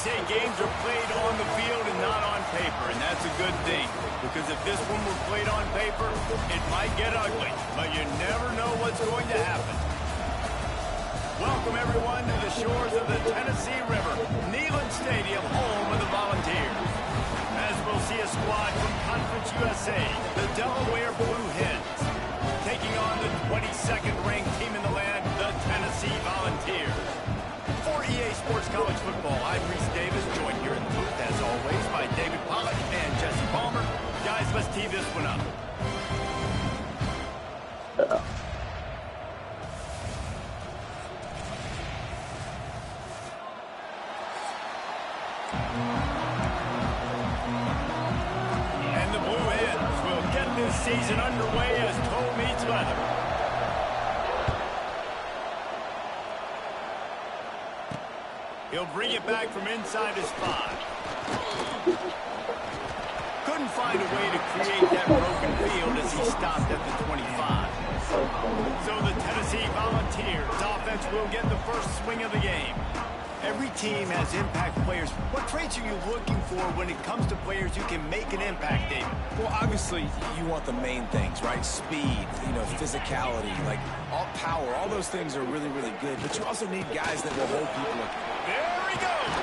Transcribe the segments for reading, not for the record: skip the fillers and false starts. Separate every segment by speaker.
Speaker 1: say games are played on the field and not on paper, and that's a good thing. Because if this one were played on paper, it might get ugly, but you never know what's going to happen. Welcome, everyone, to the shores of the Tennessee River, Neyland Stadium, home of the Volunteers. As we'll see a squad from Conference USA, the Delaware Blue Hens, taking on the 22nd ranked team in the land, the Tennessee Volunteers. For EA Sports College Football, I'm Reese Davis, joined here in the booth, as always, by David Pollack and Jesse Palmer. Guys, let's tee this one up. And the Blue Hens will get this season underway as toe meets leather. He'll bring it back from inside his 5. Couldn't find a way to create that broken field as he stopped at the 25. So the Tennessee Volunteers offense will get the first swing of the game. Every team has impact players. What traits are you looking for when it comes to players who can make an impact, David?
Speaker 2: Well, obviously, you want the main things, right? Speed, physicality, like all power. All those things are really, really good. But you also need guys that will hold people accountable.
Speaker 1: There he goes!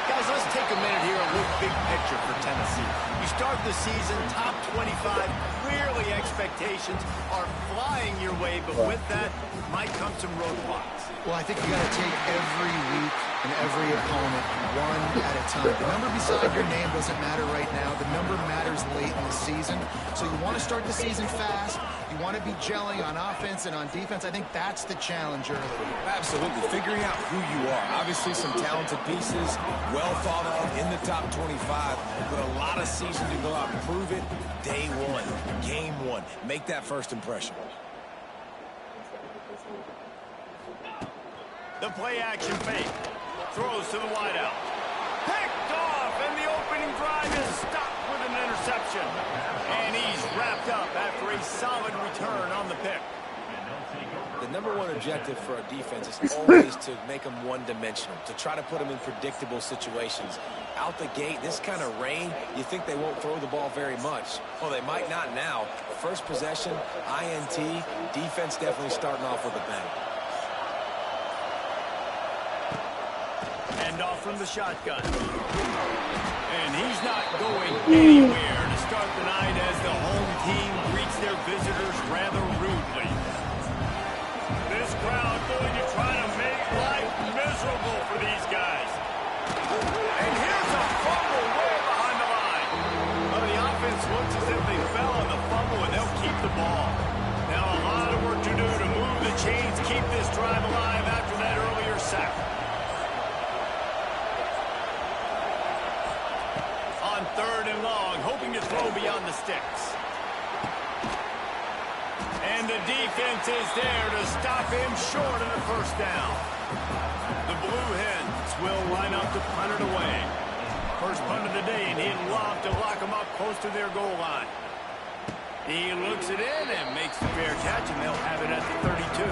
Speaker 1: Guys, let's take a minute here and look big picture for Tennessee. You start the season top 25. Clearly expectations are flying your way, but with that might come some roadblocks.
Speaker 3: Well, I think you got to take every week and every opponent one at a time. The number beside your name doesn't matter right now. The number matters late in the season. So you want to start the season fast. You want to be gelling on offense and on defense. I think that's the challenge early.
Speaker 2: Absolutely. Figuring out who you are. Obviously, some talented pieces, well thought of in the top 25, but a lot of season to go out and prove it. Day one, game one. Make that first impression.
Speaker 1: The play-action fake. Throws to the wideout. Picked off, and the opening drive is stopped with an interception. And he's wrapped up after a solid return on the pick.
Speaker 2: The number one objective for a defense is always to make them one-dimensional, to try to put them in predictable situations. Out the gate, this kind of rain, you think they won't throw the ball very much. Well, they might not now. First possession, INT, defense definitely starting off with a bang.
Speaker 1: And off from the shotgun. And he's not going anywhere to start the night as the home team greets their visitors rather rudely. This crowd going to try to make life miserable for these guys. And here's a fumble way behind the line. Well, the offense looks as if they fell on the fumble, and they'll keep the ball. Now a lot of work to do to move the chains, keep this drive alive after that earlier sack. On 3rd and long, hoping to throw beyond the sticks. And the defense is there to stop him short of the first down. The Blue Hens will line up to punt it away. First punt of the day, and he'd love to lock them up close to their goal line. He looks it in and makes the fair catch, and they'll have it at the 32.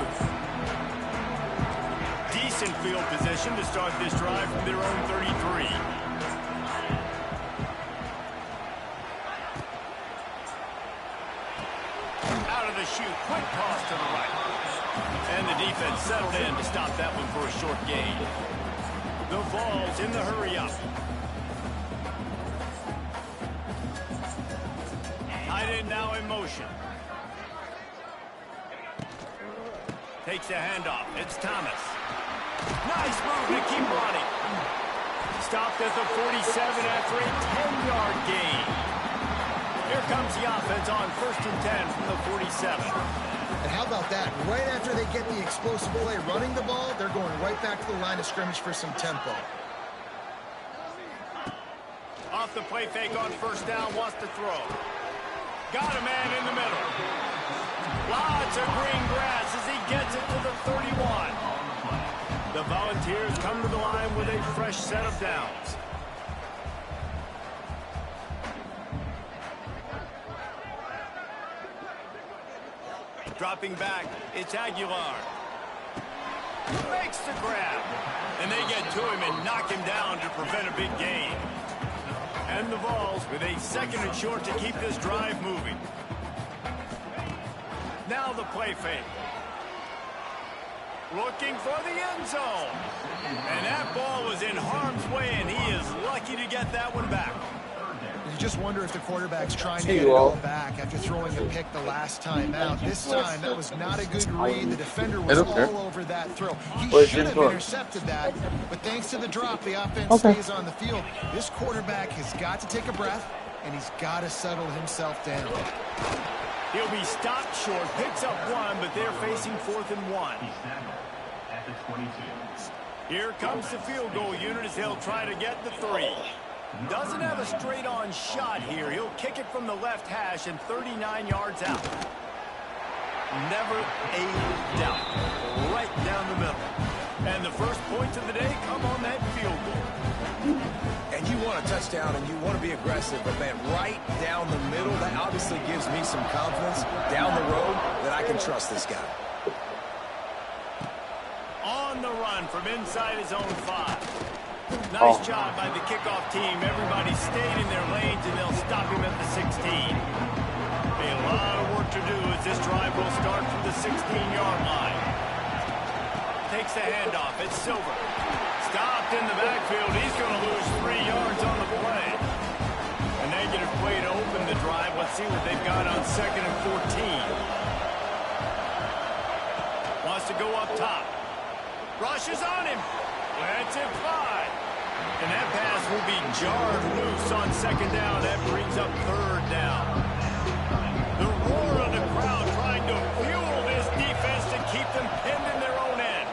Speaker 1: Decent field position to start this drive from their own 33. The shoot, quick toss to the right. And the defense settled in to stop that one for a short gain. The Vols in the hurry-up. Tight end now in motion. Takes the handoff. It's Thomas. Nice move to keep running. Stopped at the 47 after a 10-yard gain. Here comes the offense on 1st and 10 from the 47.
Speaker 3: And how about that? Right after they get the explosive play running the ball, they're going right back to the line of scrimmage for some tempo.
Speaker 1: Off the play fake on 1st down, wants to throw. Got a man in the middle. Lots of green grass as he gets it to the 31. The Volunteers come to the line with a fresh set of downs. Dropping back, it's Aguilar. Makes the grab. And they get to him and knock him down to prevent a big gain. And the Vols with a 2nd and short to keep this drive moving. Now the play fake. Looking for the end zone. And that ball was in harm's way, and he is lucky to get that one back.
Speaker 3: You just wonder if the quarterback's trying to get it all back after throwing a pick the last time out. This time, that was not a good read. The defender was all over that throw. He should have intercepted that, but thanks to the drop, the offense stays on the field. This quarterback has got to take a breath, and he's got to settle himself down.
Speaker 1: He'll be stopped short, picks up 1, but they're facing 4th and 1. Here comes the field goal unit as they'll try to get the 3. Doesn't have a straight-on shot here. He'll kick it from the left hash and 39 yards out. Never a doubt. Right down the middle. And the first points of the day come on that field goal.
Speaker 2: And you want a touchdown and you want to be aggressive, but man, right down the middle, that obviously gives me some confidence down the road that I can trust this guy.
Speaker 1: On the run from inside his own 5. Nice job by the kickoff team. Everybody stayed in their lanes, and they'll stop him at the 16. A lot of work to do as this drive will start from the 16-yard line. Takes the handoff. It's Silver. Stopped in the backfield. He's going to lose 3 yards on the play. A negative play to open the drive. Let's see what they've got on 2nd and 14. Wants to go up top. Rushes on him. Lets it fly. And that pass will be jarred loose on 2nd down. That brings up 3rd down. The roar of the crowd trying to fuel this defense to keep them pinned in their own end.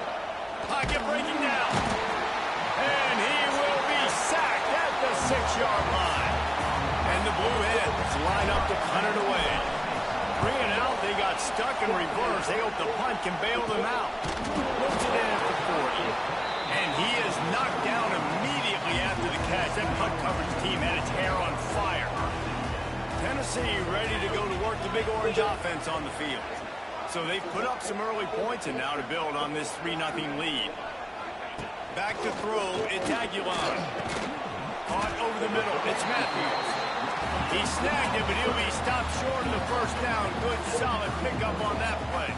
Speaker 1: Pocket breaking down. And he will be sacked at the 6-yard line. And the Blue Hens line up to punt it away. 3 and out, they got stuck in reverse. They hope the punt can bail them out. Puts it in at the 40. And he is knocked down immediately after the catch. That punt coverage team had its hair on fire. Tennessee ready to go to work the Big Orange offense on the field. So they've put up some early points and now to build on this 3-0 lead. Back to throw, it's Aguilar. Caught over the middle, it's Matthews. He snagged it, but he'll be stopped short of the 1st down. Good, solid pickup on that play.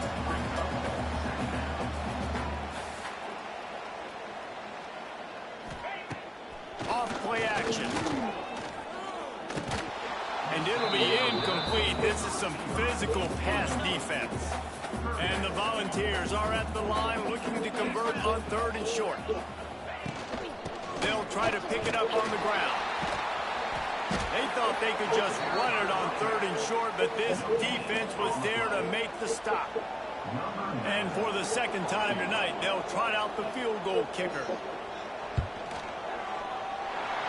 Speaker 1: Off-play action. And it'll be incomplete. This is some physical pass defense. And the Volunteers are at the line looking to convert on 3rd and short. They'll try to pick it up on the ground. They thought they could just run it on 3rd and short, but this defense was there to make the stop. And for the 2nd time tonight, they'll trot out the field goal kicker.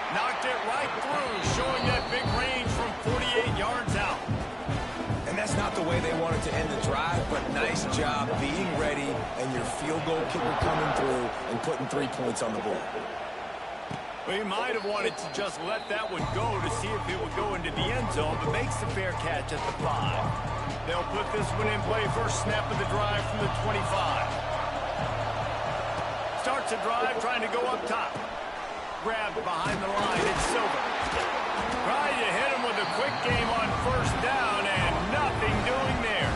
Speaker 1: Knocked it right through, showing that big range from 48 yards out.
Speaker 2: And that's not the way they wanted to end the drive, but nice job being ready and your field goal kicker coming through and putting 3 points on the board.
Speaker 1: Well, he might have wanted to just let that one go to see if it would go into the end zone, but makes the fair catch at the 5. They'll put this one in play. First snap of the drive from the 25. Starts a drive trying to go up top. Grabbed behind the line, it's Silver. Trying to hit him with a quick game on 1st down, and nothing doing there.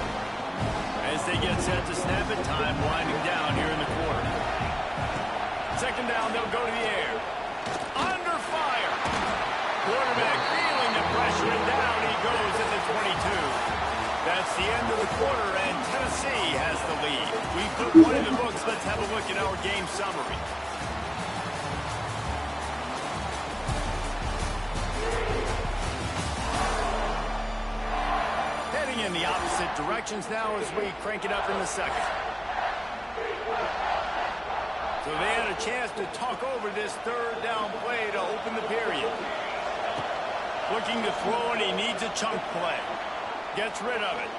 Speaker 1: As they get set to snap it, time winding down here in the quarter. 2nd down, they'll go to the air. Under fire. Quarterback feeling the pressure, and down he goes at the 22. That's the end of the quarter, and Tennessee has the lead. We put one in the books. Let's have a look at our game summary. In the opposite directions now as we crank it up in the 2nd. So they had a chance to talk over this 3rd down play to open the period. Looking to throw, and he needs a chunk play. Gets rid of it.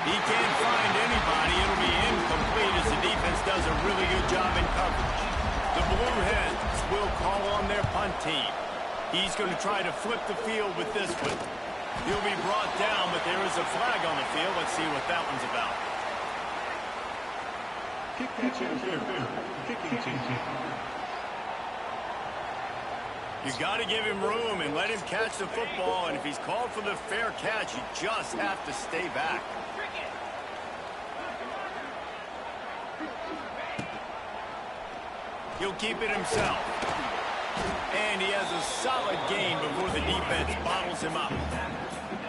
Speaker 1: He can't find anybody. It'll be incomplete as the defense does a really good job in coverage. The Blue Hens will call on their punt team. He's going to try to flip the field with this one. He'll be brought down, but there is a flag on the field. Let's see what that one's about. You got to give him room and let him catch the football, and if he's called for the fair catch, you just have to stay back. He'll keep it himself. And he has a solid gain before the defense bottles him up.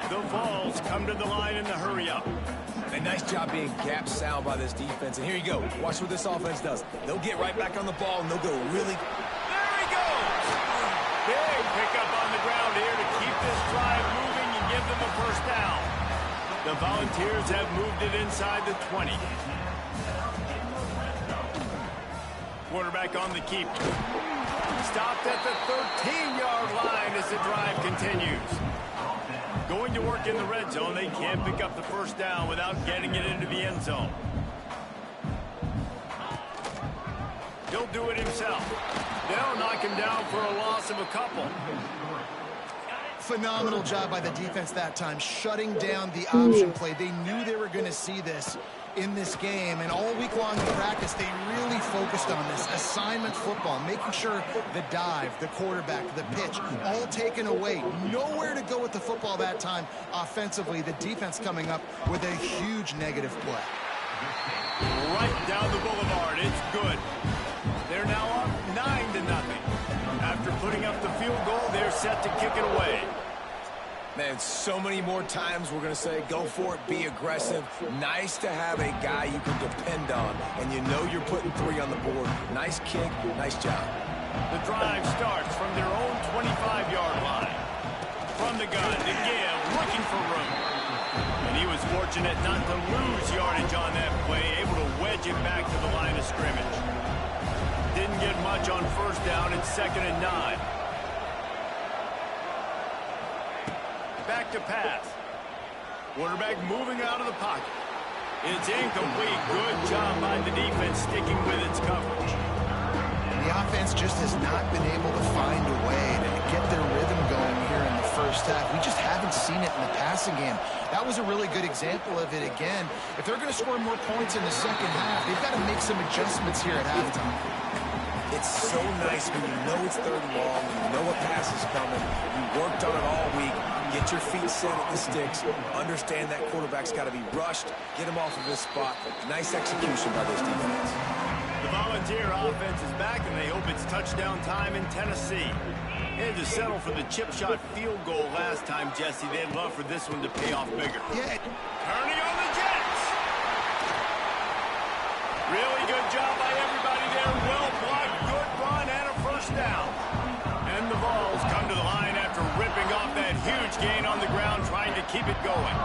Speaker 1: The Vols come to the line in the hurry-up.
Speaker 2: A nice job being gap sound by this defense. And here you go. Watch what this offense does. They'll get right back on the ball, and they'll go really...
Speaker 1: There he goes! Big pickup on the ground here to keep this drive moving and give them a first down. The Volunteers have moved it inside the 20. Quarterback on the keep. Stopped at the 13-yard line as the drive continues. Going to work in the red zone. They can't pick up the first down without getting it into the end zone. He'll do it himself. They'll knock him down for a loss of a couple.
Speaker 3: Phenomenal job by the defense that time, shutting down the option play. They knew they were going to see this in this game, and all week long in practice, they really focused on this assignment football, making sure the dive, the quarterback, the pitch, all taken away. Nowhere to go with the football that time offensively. The defense coming up with a huge negative play.
Speaker 1: Right down the boulevard. It's good. They're now up 9-0. After putting up the field goal, they're set to kick it away.
Speaker 2: Man, so many more times we're going to say, go for it, be aggressive. Nice to have a guy you can depend on, and you know you're putting 3 on the board. Nice kick, nice job.
Speaker 1: The drive starts from their own 25-yard line. From the gun to give, looking for room. And he was fortunate not to lose yardage on that play, able to wedge it back to the line of scrimmage. Didn't get much on first down. It's 2nd and 9. Back to pass. Quarterback moving out of the pocket. It's incomplete. Good job by the defense sticking with its coverage.
Speaker 3: The offense just has not been able to find a way to get their rhythm going here in the first half. We just haven't seen it in the passing game. That was a really good example of it again. If they're going to score more points in the second half, they've got to make some adjustments here at halftime.
Speaker 2: It's so nice when you know it's 3rd and long, you know a pass is coming, you worked on it all week, get your feet set at the sticks, understand that quarterback's got to be rushed, get him off of his spot. Nice execution by this defense.
Speaker 1: The Volunteer offense is back, and they hope it's touchdown time in Tennessee. They had to settle for the chip shot field goal last time, Jesse. They'd love for this one to pay off bigger.
Speaker 3: Yeah.
Speaker 1: Turning on the Jets. Really good job by everybody there. Well blocked, good run, and a first down. And the Vols come to the line after ripping off that huge gain on the ground, trying to keep it going.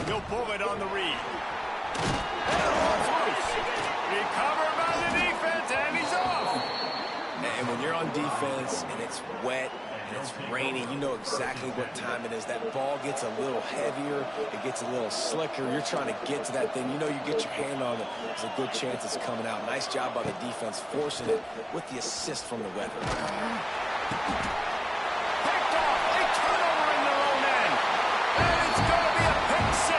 Speaker 1: He'll pull it on the read. Recovered by the defense, and he's off.
Speaker 2: And when you're on defense and it's wet and it's rainy, you know exactly what time it is. That ball gets a little heavier, it gets a little slicker. You're trying to get to that thing. You know you get your hand on it, there's a good chance it's coming out. Nice job by the defense forcing it with the assist from the weather.
Speaker 1: Picked off, a turnover in their own end. And it's going to be a pick 6.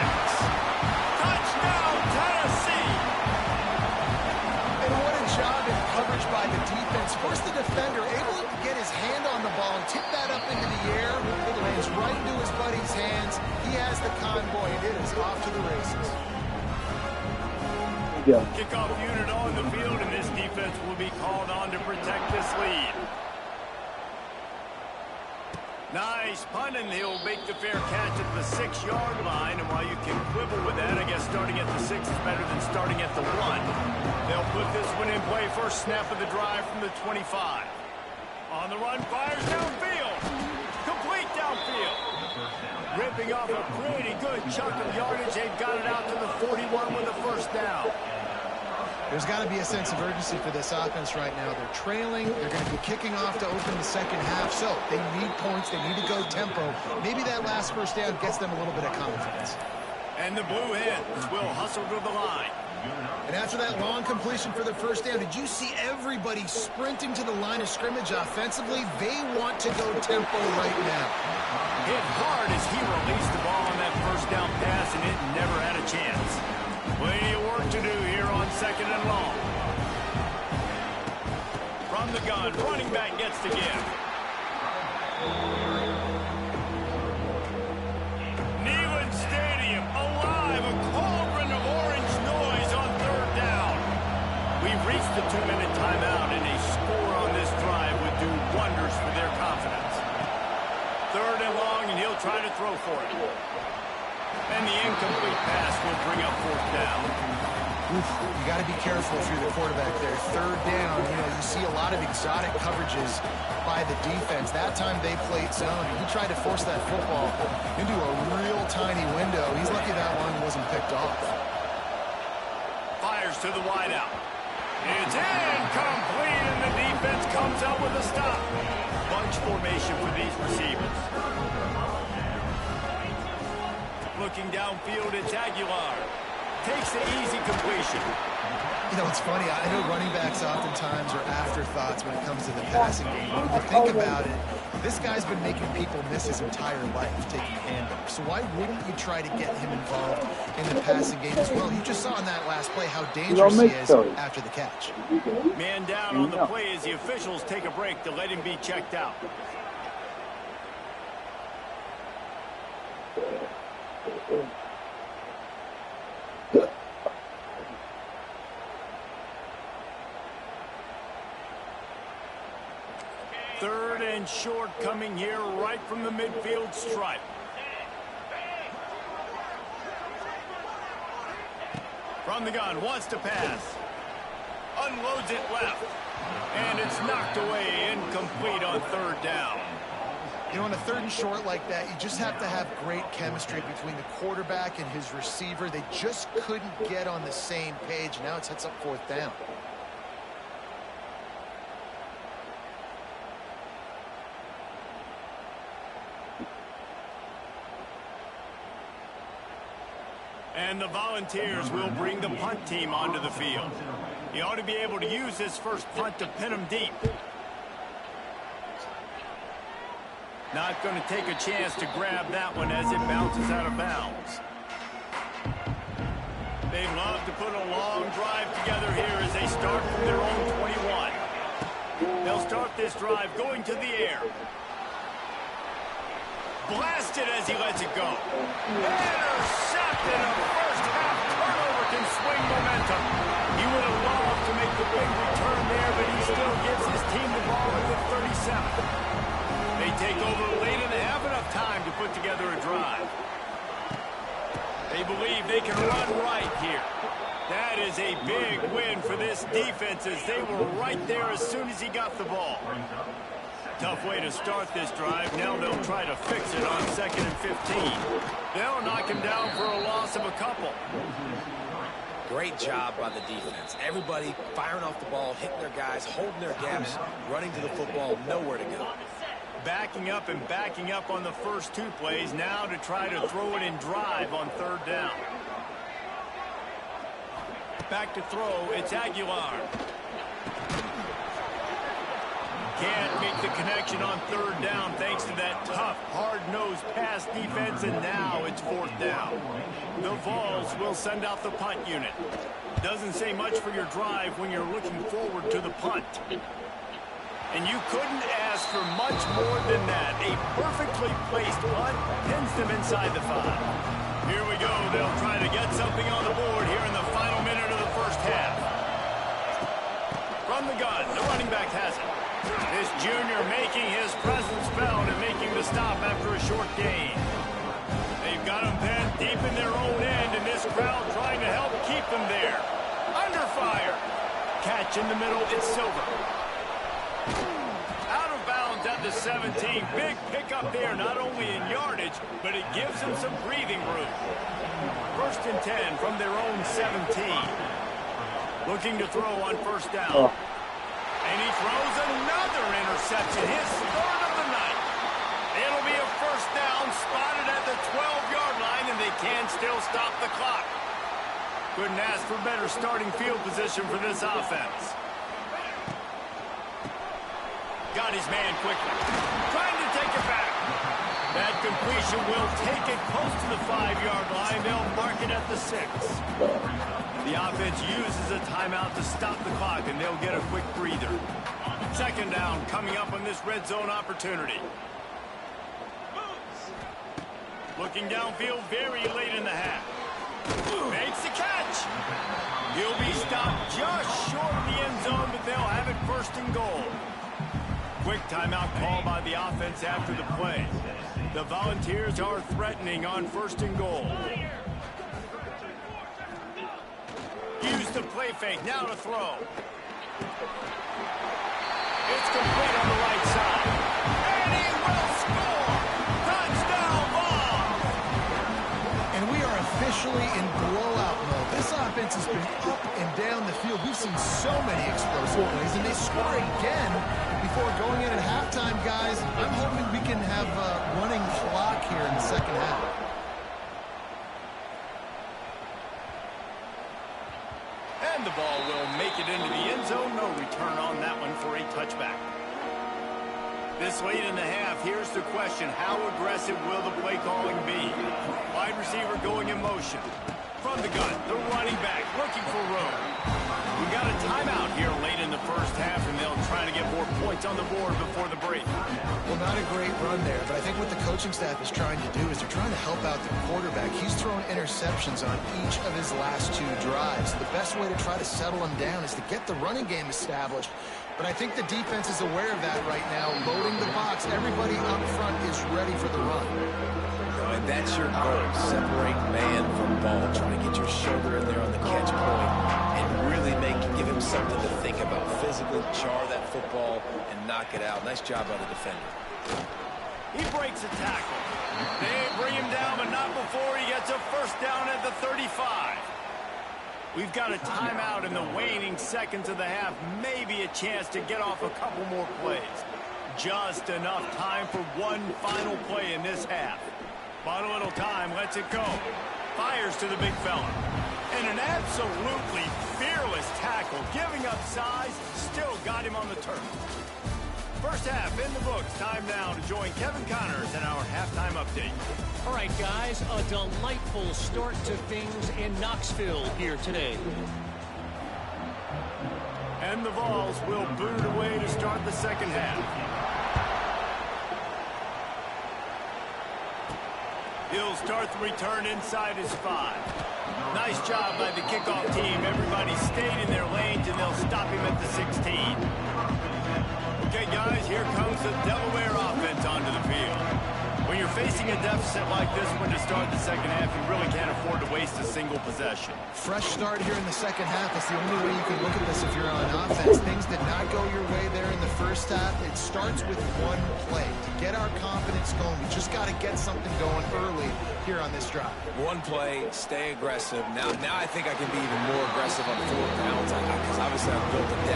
Speaker 1: Touchdown, Tennessee.
Speaker 3: And what a job in coverage by the defense. First the defender, able to get his hand on the ball and tip that up into the air. It lands right into his buddy's hands. He has the convoy, and it is off to the races.
Speaker 1: Kickoff unit on the field, and this defense will be called on to protect this lead. Nice punt, and he'll make the fair catch at the 6-yard line. And while you can quibble with that, I guess starting at the 6 is better than starting at the 1. They'll put this one in play. First snap of the drive from the 25. On the run, fires downfield. Complete downfield. Ripping off a pretty good chunk of yardage. They've got it out to the 41 with a first down.
Speaker 3: There's got to be a sense of urgency for this offense right now. They're trailing. They're going to be kicking off to open the second half. So they need points. They need to go tempo. Maybe that last first down gets them a little bit of confidence.
Speaker 1: And the Blue Hens will hustle to the line.
Speaker 3: And after that long completion for the first down, did you see everybody sprinting to the line of scrimmage offensively? They want to go tempo right now.
Speaker 1: Hit hard as he released the ball on that first down pass, and it never had a chance. Plenty of work to do here on 2nd and long. From the gun, running back gets to give. Neyland Stadium alive, a cauldron of orange noise on 3rd down. We've reached the 2-minute timeout, and a score on this drive would do wonders for their confidence. 3rd and long, and he'll try to throw for it. And the incomplete pass will bring up 4th down.
Speaker 3: You got to be careful if you're the quarterback there. 3rd down, you see a lot of exotic coverages by the defense. That time they played zone, and he tried to force that football into a real tiny window. He's lucky that one wasn't picked off.
Speaker 1: Fires to the wideout. It's incomplete, and the defense comes up with a stop. Bunch formation for these receivers. Looking downfield, it's Aguilar. Takes the easy completion.
Speaker 3: It's funny. I know running backs oftentimes are afterthoughts when it comes to the passing game. When you think about it, this guy's been making people miss his entire life taking handoffs. So why wouldn't you try to get him involved in the passing game as well? You just saw in that last play how dangerous he is after the catch.
Speaker 1: Man down on the play as the officials take a break to let him be checked out. Third and short coming here right from the midfield stripe. From the gun, wants to pass. Unloads it left. And it's knocked away, incomplete on 3rd down.
Speaker 3: On a 3rd and short like that, you just have to have great chemistry between the quarterback and his receiver. They just couldn't get on the same page. Now it sets up 4th down.
Speaker 1: And the Volunteers will bring the punt team onto the field. He ought to be able to use this first punt to pin him deep. Not going to take a chance to grab that one as it bounces out of bounds. They love to put a long drive together here as they start from their own 21. They'll start this drive going to the air. Blasted as he lets it go. Intercepted. A first-half turnover can swing momentum. He would have loved to make the big return there, but he still gives his team the ball at the 37. They take over late in the half, enough time to put together a drive. They believe they can run right here. That is a big win for this defense as they were right there as soon as he got the ball. Tough way to start this drive. Now they'll try to fix it on 2nd and 15. They'll knock him down for a loss of a couple.
Speaker 2: Great job by the defense. Everybody firing off the ball, hitting their guys, holding their gaps, running to the football, nowhere to go.
Speaker 1: Backing up and backing up on the first 2 plays, now to try to throw it in drive on 3rd down. Back to throw, it's Aguilar. Can't make the connection on 3rd down thanks to that tough, hard-nosed pass defense, and now it's 4th down. The Vols will send out the punt unit. Doesn't say much for your drive when you're looking forward to the punt. And you couldn't ask for much more than that. A perfectly placed punt pins them inside the 5. Here we go. They'll try to get something on the board here in the final minute of the first half. From the gun, the running back has it. This junior making his presence felt and making the stop after a short gain. They've got him pinned deep in their own end, and this crowd trying to help keep them there. Under fire. Catch in the middle, it's Silver. Out of bounds at the 17. Big pickup there, not only in yardage, but it gives them some breathing room. 1st and 10 from their own 17. Looking to throw on 1st down. And he throws another interception, his 3rd of the night. It'll be a 1st down, spotted at the 12-yard line, and they can still stop the clock. Couldn't ask for better starting field position for this offense. Got his man quickly. Trying to take it back. That completion will take it close to the 5-yard line. They'll mark it at the 6. The offense uses a timeout to stop the clock, and they'll get a quick breather. Second down coming up on this red zone opportunity. Looking downfield very late in the half. Makes the catch. He'll be stopped just short of the end zone, but they'll have it first and goal. Quick timeout call by the offense after the play. The Volunteers are threatening on first and goal. Use the play fake. Now to throw. It's complete on the right side. And he will score. Touchdown, Vols.
Speaker 3: And we are officially in blowout mode. This offense has been up and down the field. We've seen so many explosive plays, and they score again before going in at halftime, guys. I'm hoping we can have a running clock here in the second half.
Speaker 1: And the ball will make it into the end zone. No return on that one for a touchback. This late in the half, here's the question. How aggressive will the play calling be? Wide receiver going in motion. From the gun, the running back looking for room. We got a timeout here late in the first half, and they'll try to get more points on the board before the break.
Speaker 3: Well, not a great run there, but I think what the coaching staff is trying to do is they're trying to help out the quarterback. He's thrown interceptions on each of his last 2 drives. The best way to try to settle him down is to get the running game established. But I think the defense is aware of that right now, loading the box. Everybody up front is ready for the run.
Speaker 2: And that's your goal. Separate man from ball. Try to get your shoulder in there on the catch point and really give him something to think about. Physically jar that football and knock it out. Nice job by the defender.
Speaker 1: He breaks a tackle. They bring him down, but not before he gets a first down at the 35. We've got a timeout in the waning seconds of the half. Maybe a chance to get off a couple more plays. Just enough time for one final play in this half. But a little time lets it go. Fires to the big fella. And an absolutely fearless tackle. Giving up size, still got him on the turf. First half in the books. Time now to join Kevin Connors in our halftime update.
Speaker 4: All right, guys, a delightful start to things in Knoxville here today.
Speaker 1: And the Vols will boot it away to start the second half. He'll start the return inside his 5. Nice job by the kickoff team. Everybody stayed in their lanes, and they'll stop him at the 16. Okay, guys, here comes the Delaware offense onto the field. When you're facing a deficit like this one to start the second half, you really can't afford to waste a single possession.
Speaker 3: Fresh start here in the second half. That's the only way you can look at this if you're on offense. Things did not go your way there in the first half. It starts with one play. To get our confidence going, we just got to get something going early here on this drive.
Speaker 2: One play, stay aggressive. Now I think I can be even more aggressive on 4th downs because obviously I've built a depth.